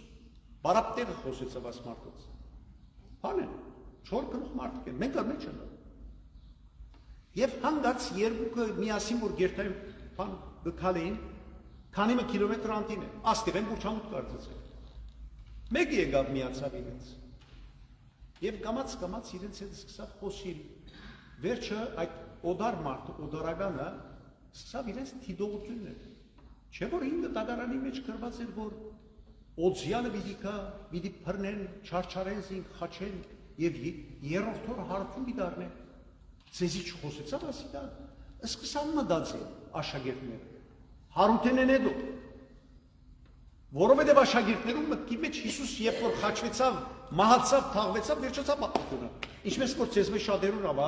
բարապտեղը խոսեցավ աս մարդոց բան են 4 գլուխ մարդիկ են մենք առնե չեն եւ հանգած երկուքը միասին որ գերտային բան գքալեին քանի կիլոմետր անտին է աստեղ են որ չամուտ կարծեցեք մեկ եկավ միացավ իրենց Եվ կամաց իրենց հետ սկսավ խոսիլ, վերջը այդ օդար մարդը, օդարագանը, սկսավ իրենց թիդողությունն էր, չէ որ ինքը տագարանի մեջ կրված էր, որ օձյանը պիտի փռնեն, չարչարեն զինք, խաչեն, և երրորդ օրը հարություն պիտի առնեն, ձեզի չխոսեցավ ասի դա, սկսան մտածել աշակերտները, հարություն են հետո, որովհետև աշակերտներում մտքի մեջ Հիսուս երբ որ խաչվեցավ, մահացավ, թաղվեցավ, վերջացավ պատմությունը։ Ինչպես որ ցեզ մեջ շատերուն ավա,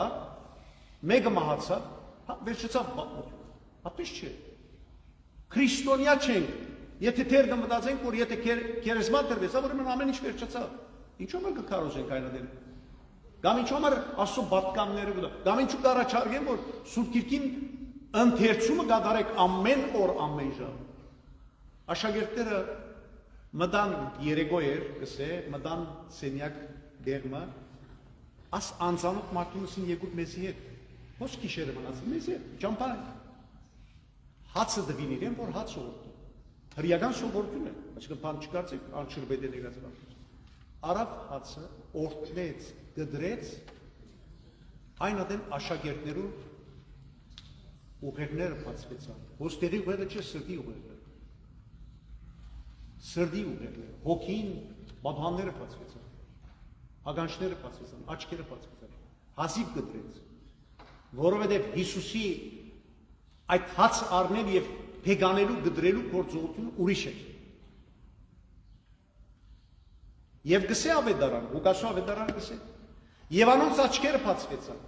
մեկը մահացավ, վերջացավ պատմությունը։ Ապես չէ։ Քրիստոնյա չենք։ Եթե թերնը մտածենք, որ եթե քերեզման դրվեց, ուրեմն ամեն ինչ վերջացավ։ Ինչու՞ մենք կարողենք այնտեղ։ Կամ ինչու՞ համար Աստծո բատկանները գտա։ Կամ ինչու՞ կառաջարկեմ, որ Սուրբ Գիրքին ընթերցումը կատարեք ամեն օր, ամեն ժամ։ Աշակերտները մտան երեկո էր, գսե, մտան սենյակ դերմը, աս անծանոթ մարդունսին եկուտ մեզի հետ։ Ո՞ս գիշերը մնացին մեզի հետ, ճամփան։ Հացը դվին իրեն, որ հաց ուղղտու։ Հրյական սովորություն է, այսինքն բան չկարծեք, անչրբեդել եկած բան։ Արավ հացը օրտնեց, գդրեց, այն ադեն աշակերտներու ուղեղները բացվեցան։ Ոստերի ուղեղը չէ, սրտի ուղեղը։ Սրտի ուղեղը, հոգին, բաբանները բացվեցան, ագանչները բացվեցան, աչքերը բացվեցան, հազիվ գդրեց, որովհետև Հիսուսի այդ հաց առնել և փեգանելու գդրելու գործողությունը ուրիշ է։ Եվ գսե ավետարան, Ղուկասու ավետարան գսե, և անոնց աչքերը բացվեցան։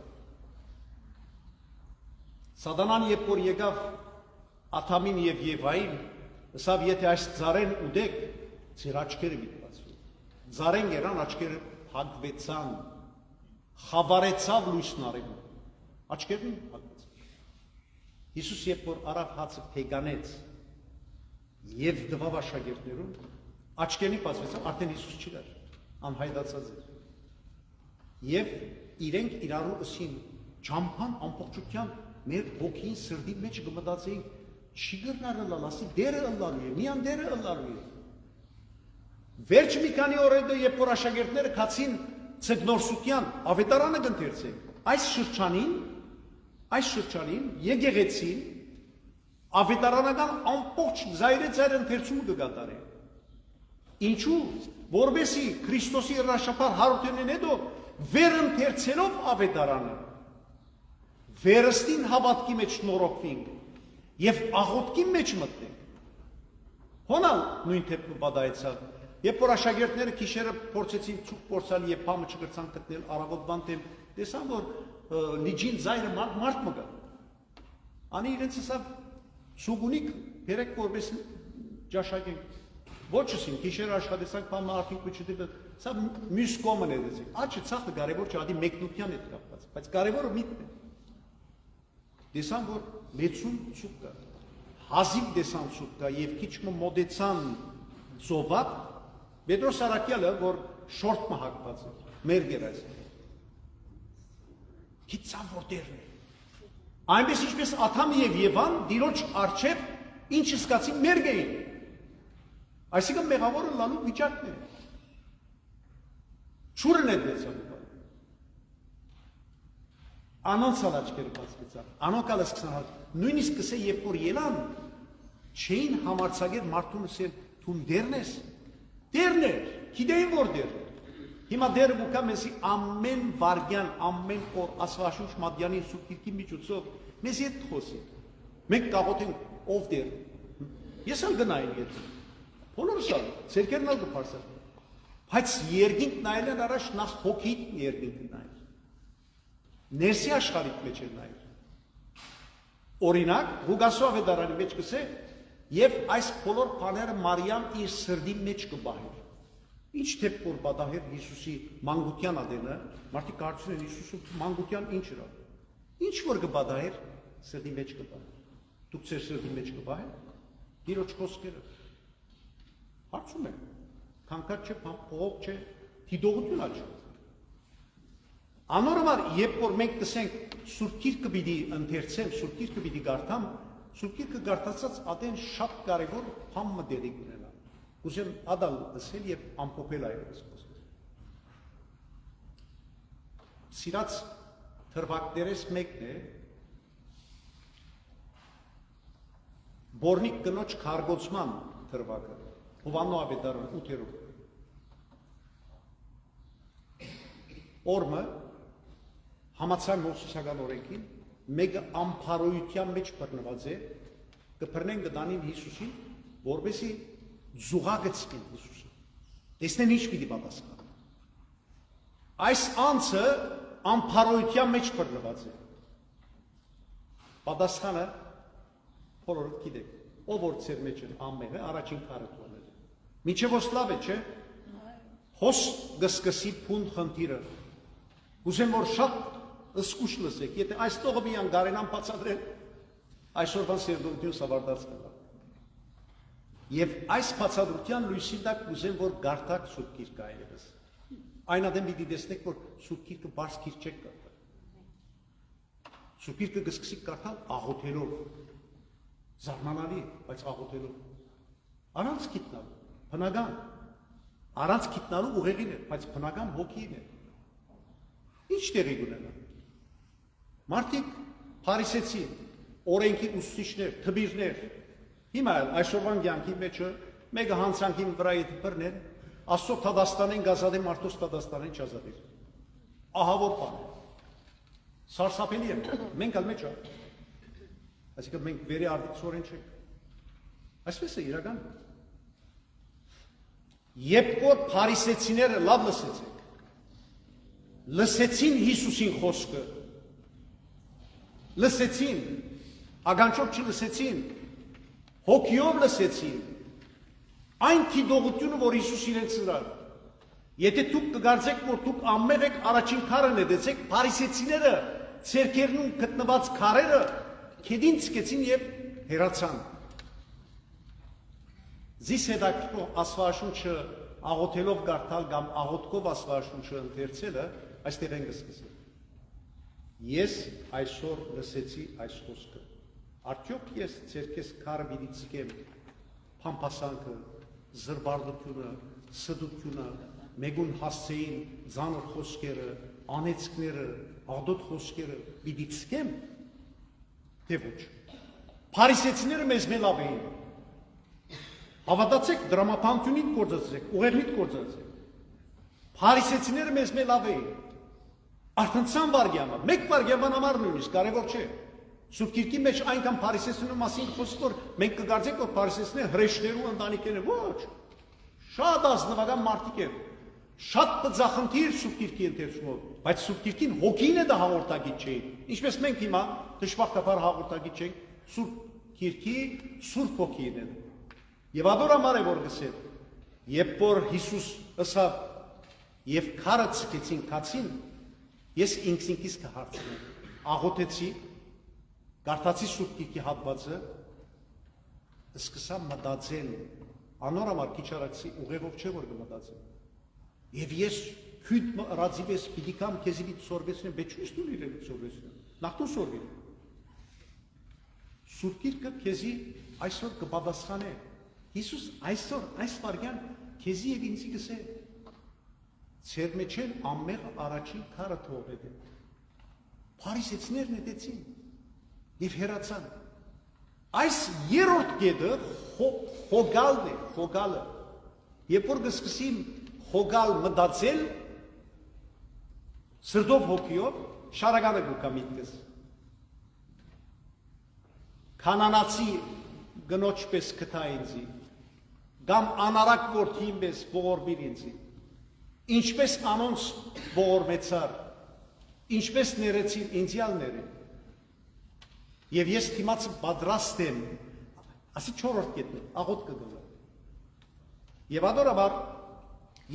Սատանան երբ որ եկավ Աթամին և Եվային, ասավ եթե այս ծառեն ուտեք, ձեր աչքերը մի բացվեն։ Ծառեն ելան, աչքերը փակվեցան, խավարեցավ լույսն արևը, աչքերն փակվեցան։ Հիսուս երբ որ արավ հացը փեգանեց և դվավ աշակերտներուն, աչքերն բացվեցան, արդեն Հիսուս չկար, անհայտացած էր։ Եվ իրենք իրարու ըսին ճամփան ամբողջությամբ մեր հոգին սրտի մեջ կմտածեին չի գրնարը ասի դերը ըլլալու է, միան դերը ըլլալու է։ Վերջ մի քանի օր հետո երբ որ աշակերտները քացին ցգնորսության ավետարանը կընթերցեն, այս շրջանին եկեղեցին ավետարանական ամբողջ ծայր ընթերցումը կկատարեն։ Ինչու, որբեսի Քրիստոսի հրաշափառ հարությունն հետո վերընթերցելով ավետարանը վերստին հավատքի մեջ նորոգվենք և աղոտքի մեջ մտնենք։ Հոնալ նույն թեպքը բադայեցավ, երբ որ աշակերտները գիշերը փորձեցին ցուկ փորձալ և փամը չկրցան գտնել առավոտվան դեմ, տեսան որ լիջին ձայնը մարդ մգա։ Անի իրենց ասավ ցուգունիկ բերեք որպես ճաշակենք։ Ոչսին գիշերը աշխատեցանք փամը արդյունք չդիպը, սա մյուս կողմն է դեցեք։ Աչը ցախը կարևոր չէ, ադի մեկնության հետ կապված, բայց կարևորը միտքն է։ Դեսան, որ մեծուն ցուկ կա, հազիվ դեսան ցուկ կա և քիչ մոդեցան ծովակ, Պետրոս Արաքյալը, որ շորտ մահակված է, մեր գերայս, քիծավ որտերն է, այնպես ինչպես Աթամ և Եվան դիրոջ առջև ինչ սկացին մեր գեին, այսինքն մեղավորը լալու վիճակն է, չուրն է դեցան, անոնցալ աչքերը բացվեցան, անոնք ալ սկսան, նույնիսկ կսե երբ որ ելան, չէին համարձակեր մարդուն ասել, թուն դերն ես, դերն էր, գիտեին որ դերն էր, հիմա դերը գուկա մեզի ամեն վարգյան, ամեն օր Աստվածաշունչ Մատյանի Սուրբ Գիրքի միջոցով մեզ հետ խոսի, մենք կաղոթենք ով դեր, ես ալ գնային եթե, բոլորս ալ, սերկերն ալ կպարսել, բայց երգինք նայելեն առաջ նախ հոգիտ երգինք նայել, ներսի աշխարհիք մեջ էր նայել։ Օրինակ, Ղուկասու ավետարանի մեջ կսե, և այս բոլոր բաները Մարիամ իր սրտի մեջ կբահեր։ Ինչ թեպ որ պատահեր Հիսուսի մանկության ադենը, մարդիկ կարծում են Հիսուսը մանկության ինչ էր։ Ինչ որ կպատահեր սրտի մեջ կբահեր։ Դուք ձեր սրտի մեջ կբահեք, Տիրոջ խոսքերը։ Հարցում եմ, քանքատ չէ, փողոք չէ, դիտողություն աճ։ Անորմալ, երբ որ մենք տեսենք Սուրբ Գիրքը պիտի ընթերցեմ, Սուրբ Գիրքը պիտի կարդամ, Սուրբ Գիրքը կարդացած ադեն շատ կարևոր բան դերի ունենա։ Ուզեմ ադալ ասել եւ ամփոփել այդպես խոսքը։ Սիրած թրվակներես մեկն է, Բորնիկ կնոջ քարգոցման թրվակը, Հովաննո ավետարան 8-րդ։ Օրմը համացան Մովսեսական օրենքին, մեկը ամփարոյության մեջ բռնված է, կբռնեն գտանին Հիսուսին, որպեսզի զուգագծեն Հիսուսին։ Տեսնեն ինչ պիտի պատասխան։ Այս անձը ամփարոյության մեջ բռնված է։ Պատասխանը բոլորը գիտեք, ով որ ծեր մեջ են ամեն է առաջին քարը թողնել։ Միջև ոստլավ է, չէ։ Հոս գսկսի փուն խնդիրը։ Ուզեմ որ շատ ըսկուշ լսեք, եթե այս տողը միան գարենան բացատրել, այսօրվան սերդորություն սավարտած կլա։ Եվ այս բացատրության լույսի տակ ուզեմ որ գարտակ Սուրբ Գիրքը այլևս։ Այն ադեմ պիտի տեսնեք, որ Սուրբ Գիրքը բարձ գիրք չեք կարդալ։ Սուրբ Գիրքը կսկսի կարդալ աղոթելով։ Զարմանալի, բայց աղոթելով։ Առանց գիտնալու, բնական։ Առանց գիտնալու ուղեղին է, բայց բնական հոգին է։ Ինչ տեղի կունենա։ Մարդիկ փարիսեցի, օրենքի ուսուցիչներ, թբիրներ։ Հիմա այսօրվան կյանքի մեջը մեկը հանցանքի վրա եթե բռներ, Աստծո Թադաստանեն գազադե մարդոց Թադաստանեն չազատիր։ Ահա որ բան է։ Սարսափելի է, մենք ալ մեջ է։ Այսինքն մենք վերի արդիցորեն չենք։ Այսպես է իրական։ Երբ որ փարիսեցիները լավ լսեցեք, լսեցին Հիսուսին խոսքը, լսեցին, ագանչով չլսեցին, հոգիով լսեցին, այն քիդողությունը, որ Հիսուս իրենց սրար, եթե դուք կգարձեք, որ դուք ամեղ եք առաջին քարը նետեցեք, փարիսեցիները ցերկերնում գտնված քարերը քեդին ցկեցին եւ հերացան։ Զիս հետաքրքրող Աստվածաշունչը աղոթելով կարդալ կամ աղոթքով Աստվածաշունչը ընթերցելը այստեղ են կսկսել։ Ես այսօր լսեցի այս խոսքը։ Արդյոք ես ցերկես քարը պիտի ցկեմ փամփասանքը, զրբարդությունը, սդությունը, մեգուն հասցեին ծանր խոսքերը, անեծքները, ադոտ խոսքերը պիտի ցկեմ, թե ոչ։ Փարիսեցիները մեզ լավ էին։ Հավատացեք, դրամապանությունից գործացրեք, ուղեղնից գործացրեք։ Փարիսեցիները մեզ լավ էին։ Արդեն վարգյանը, մեկ վարգյան համար նույնիսկ կարևոր չէ։ Սուրբ Գիրքի մեջ այնքան փարիսեցիների մասին խոսք որ մենք կգարձենք որ փարիսեցիները հրեշներու ընտանիքներ են, ոչ։ Շատ ազնվական մարդիկ են։ Շատ բծախնդիր Սուրբ Գիրքի ընթերցումով, բայց Սուրբ Գիրքին հոգին է դա հաղորդագիծ չէ։ Ինչպես մենք հիմա դժբախտաբար հաղորդագիծ չենք, Սուրբ Գիրքի Սուրբ հոգին է։ Եվ ադոր համար է որ գսել, երբ որ Հիսուս ըսավ եւ քարը ցկեցին քացին, ես ինքս կհարցնեմ, աղոթեցի, կարդացի Սուրբ Գիրքի հատվածը, սկսա մտածել, անորամար քիչ արածի ուղեղով չէ որ կմտածեմ։ Եվ ես հույտ ռածիվես պիտի կամ քեզի պիտի սորվեցնեմ, բայց ինչ դու իրեն սորվեցնեմ։ Նախտու սորվի։ Սուրբ Գիրքը քեզի այսօր կպատասխանե։ Հիսուս այսօր այս վարյան քեզի եւ ինձի գսե։ Ձեր մեջ են ամեղ առաջին քարը թողել։ Փարիսեցիներն էտեցին եւ հերացան։ Այս երրորդ կետը խոգալն է, խոգալը։ Երբ որ կսկսին խոգալ մտածել, սրտով հոգիով շարականը գուկա միտքս։ Կանանացի գնոջ պես կտա ինձի, կամ անարակ որդին պես ողորմիր ինձի, ինչպես անոնց ողորմեցար, ինչպես ներեցին ինձյալները, և ես թիմացը պատրաստ եմ, ասի չորորդ կետն է, աղոտ կգնա։ Եվ ադորաբար,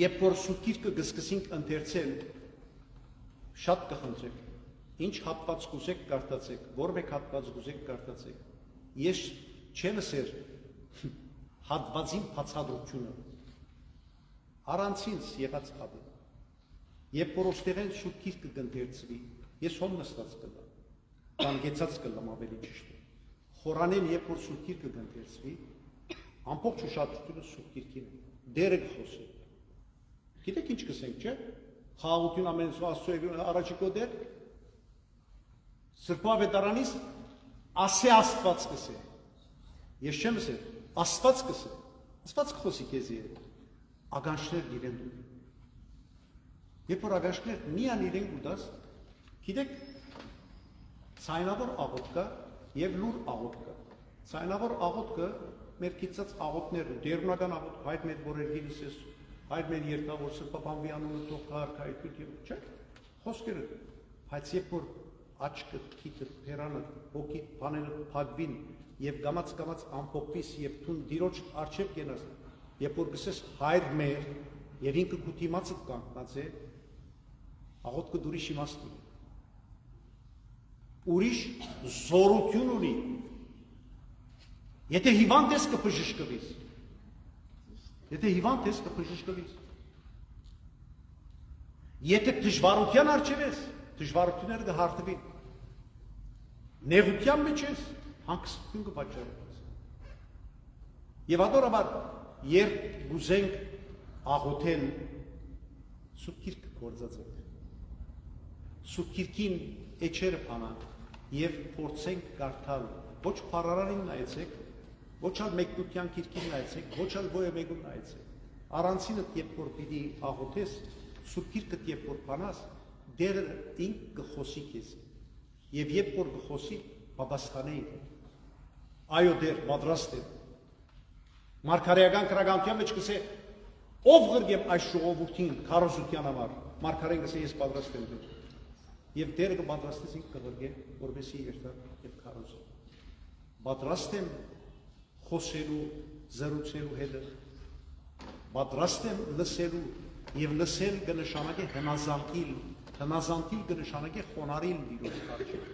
երբ որ Սուրբ Գիրքը կսկսենք ընթերցել, շատ կխնդրեք, ինչ հատված կուզեք կարդացեք, որ մեկ հատված կուզեք կարդացեք, ես չեմ ասեր հատվածին բացատրությունը, առանցինց եղած հատը, երբ որ ոստեղեն Սուրբ Գիրքը կընթերցվի, ես հոմ նստած կլա, կամ գեցած կլամ ավելի ճիշտ է, խորանեն երբ որ Սուրբ Գիրքը կընթերցվի, ամբողջ ուշադրությունը Սուրբ Գիրքին է, դերը կխոսի, գիտեք ինչ կսենք, չէ, խաղաղություն ամեն Աստծո առաջիկո դեր, սրբավետարանից ասե Աստված կսե, ես չեմ ասել, Աստված կսե, Աստված կխոսի քեզի հետ, ագանչներ իրեն դու, երբ որ ագանչներ միան իրեն կուտաս, գիտեք, ցայնավոր աղոթք կա եւ լուր աղոթք կա, ցայնավոր աղոթքը մեր քիծած աղոթքները, դերունական աղոթք, հայտ մեր որերգին ասես, հայտ մեր երկավոր սրբապանվի անունը թող կարգայություն եւ չէ, խոսքերը, բայց երբ որ աչքը, քիթը, փերանը, հոգի բաները փակվին եւ գամած ամփոփվիս եւ թուն դիրոջ արչեւ կենաս, երբ որ գսես հայր մեր եւ ինքը քու դիմացդ կանգնած է, աղոթքը դուրիշ իմաստ ունի, ուրիշ զորություն ունի, եթե հիվանդ ես կբժշկվիս, եթե հիվանդ ես կբժշկվիս, եթե դժվարության առջև ես, դժվարությունները կհարթվին, նեղության մեջ ես, հանգստություն կպատճառես։ Եվ ադորաբար, երբ գուզենք աղոթել, Սուրբ Գիրքը գործածենք, Սուրբ Գիրքին էջերը փանանք եւ փորձենք կարդալ, ոչ փառարանին նայեցեք, ոչ ալ մեկնության Գիրքին նայեցեք, ոչ ալ ովը մեկուն նայեցեք։ Առանցինդ երբ որ պիտի աղոթես, Սուրբ Գիրքը երբ որ փանաս, դեր ինք կխոսի քեզ։ Եվ երբ որ կխոսի, պատասխանեի։ Այո դեր պատրաստ եմ։ Մարգարեական քրագանության մեջ կսե ով գրգեմ այս ժողովրդին քարոզության համար, մարգարեն կսե ես պատրաստ եմ դեր։ Եվ դերը կպատրաստես ինք կղրգե, որպեսի երթար և քարոզը։ Պատրաստ եմ խոսելու, զրուցելու հետը, պատրաստ եմ լսելու և լսել կնշանակե հնազանդիլ կնշանակե խոնարիլ դիրոջ կարճել։